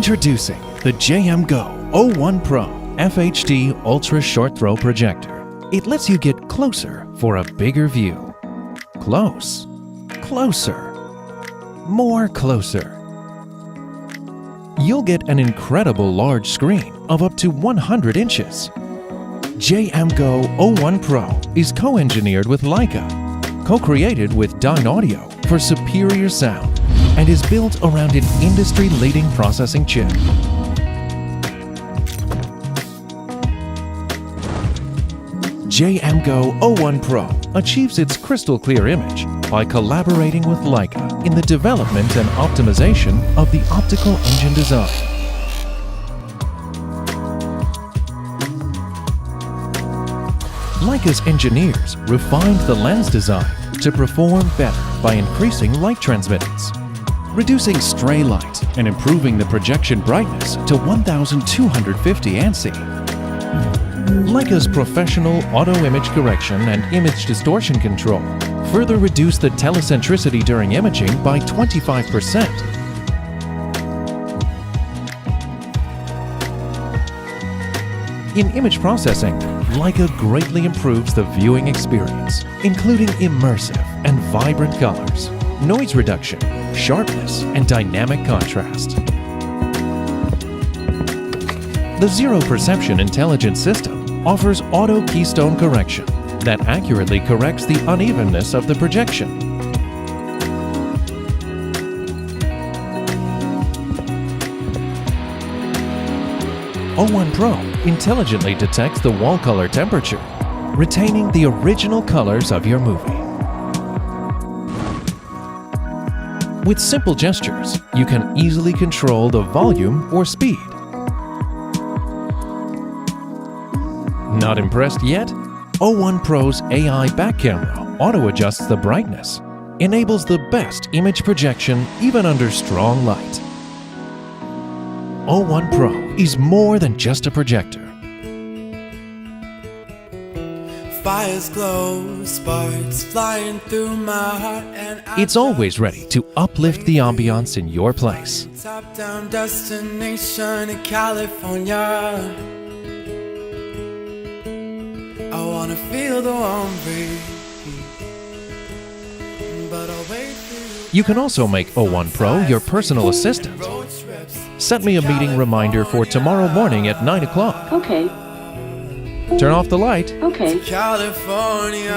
Introducing the JMGO 01 Pro FHD Ultra Short Throw Projector. It lets you get closer for a bigger view. Close, closer, more closer. You'll get an incredible large screen of up to 100 inches. JMGO 01 Pro is co-engineered with Leica, co-created with Dyne Audio for superior sound, and is built around an industry-leading processing chip. JMGO 01 Pro achieves its crystal clear image by collaborating with Leica in the development and optimization of the optical engine design. Leica's engineers refined the lens design to perform better by increasing light transmittance, reducing stray light and improving the projection brightness to 1250 ANSI. Leica's professional auto image correction and image distortion control further reduce the telecentricity during imaging by 25%. In image processing, Leica greatly improves the viewing experience, including immersive and vibrant colors, noise reduction, sharpness, and dynamic contrast. The Zero Perception Intelligent System offers auto keystone correction that accurately corrects the unevenness of the projection. O1 Pro intelligently detects the wall color temperature, retaining the original colors of your movie. With simple gestures, you can easily control the volume or speed. Not impressed yet? O1 Pro's AI back camera auto-adjusts the brightness, enables the best image projection even under strong light. O1 Pro is more than just a projector. Fires glow, sparks flying through my heart, and it's always ready to uplift the ambiance in your place. Top-down destination in California. I wanna feel the warm breeze, but I'll wait for You can also make O1 Pro your personal assistant. Set me a meeting reminder for tomorrow morning at 9 o'clock. Okay. Turn off the light. Okay. California.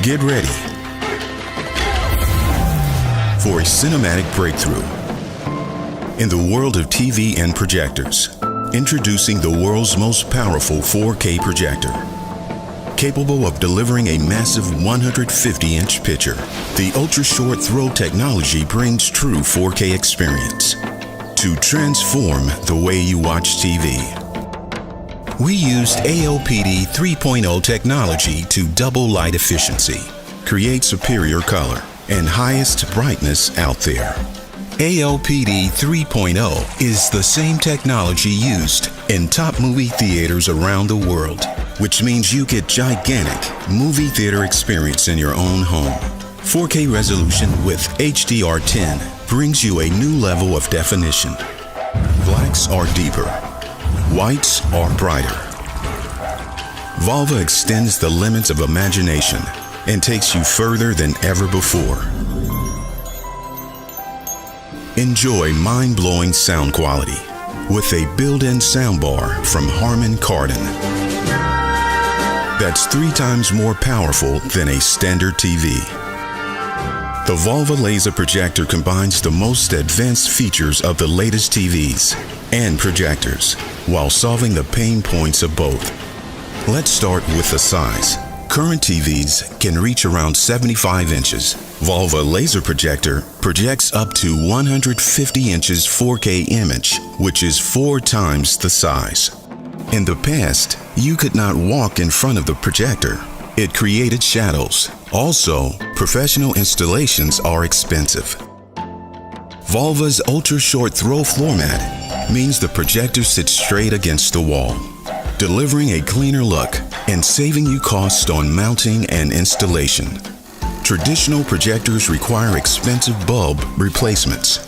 Get ready for a cinematic breakthrough in the world of TV and projectors. Introducing the world's most powerful 4K projector, capable of delivering a massive 150-inch picture. The ultra-short throw technology brings true 4K experience to transform the way you watch TV. We used ALPD 3.0 technology to double light efficiency, create superior color, and highest brightness out there. ALPD 3.0 is the same technology used in top movie theaters around the world, which means you get gigantic movie theater experience in your own home. 4K resolution with HDR10 brings you a new level of definition. Blacks are deeper, whites are brighter. VAVA extends the limits of imagination and takes you further than ever before. Enjoy mind-blowing sound quality with a built-in soundbar from Harman Kardon. That's 3 times more powerful than a standard TV. The VAVA laser projector combines the most advanced features of the latest TVs and projectors while solving the pain points of both. Let's start with the size. Current TVs can reach around 75 inches. VAVA laser projector projects up to 150 inches 4K image, which is 4 times the size. In the past, you could not walk in front of the projector. It created shadows. Also, professional installations are expensive. VAVA's ultra-short throw floor mat means the projector sits straight against the wall, delivering a cleaner look and saving you costs on mounting and installation. Traditional projectors require expensive bulb replacements.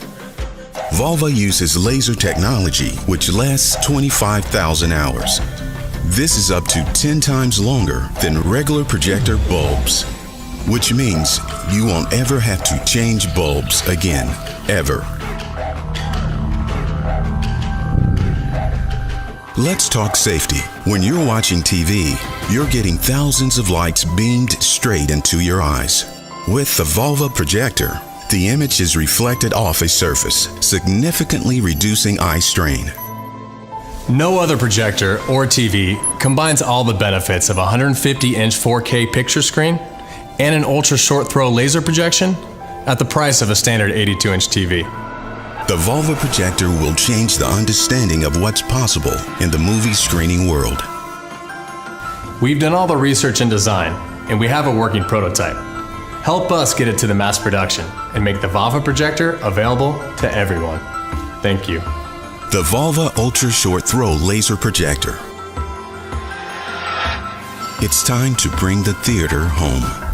VAVA uses laser technology which lasts 25,000 hours. This is up to 10 times longer than regular projector bulbs, which means you won't ever have to change bulbs again, ever. Let's talk safety. When you're watching TV, you're getting thousands of lights beamed straight into your eyes. With the VAVA projector, the image is reflected off a surface, significantly reducing eye strain. No other projector or TV combines all the benefits of a 150-inch 4K picture screen and an ultra-short throw laser projection at the price of a standard 82-inch TV. The VAVA projector will change the understanding of what's possible in the movie screening world. We've done all the research and design, and we have a working prototype. Help us get it to the mass production and make the VAVA projector available to everyone. Thank you. The VAVA Ultra Short Throw Laser Projector. It's time to bring the theater home.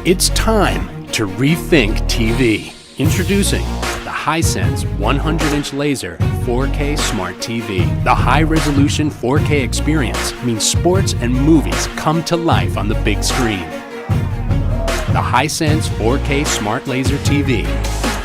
It's time to rethink TV. Introducing the Hisense 100-inch laser 4K Smart TV. The high-resolution 4K experience means sports and movies come to life on the big screen. The Hisense 4K Smart Laser TV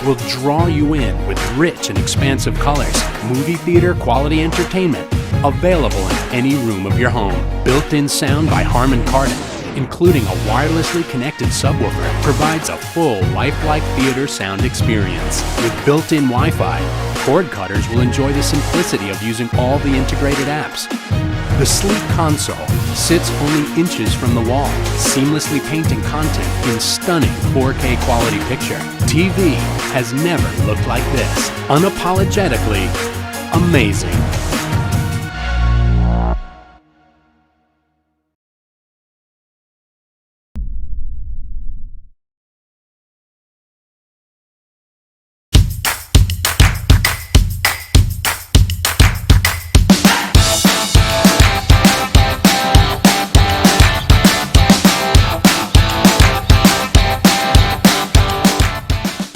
will draw you in with rich and expansive colors, movie theater quality entertainment, available in any room of your home. Built-in sound by Harman Kardon, including a wirelessly connected subwoofer, provides a full lifelike theater sound experience. With built-in Wi-Fi, cord cutters will enjoy the simplicity of using all the integrated apps. The sleek console sits only inches from the wall, seamlessly painting content in stunning 4K quality picture. TV has never looked like this. Unapologetically amazing.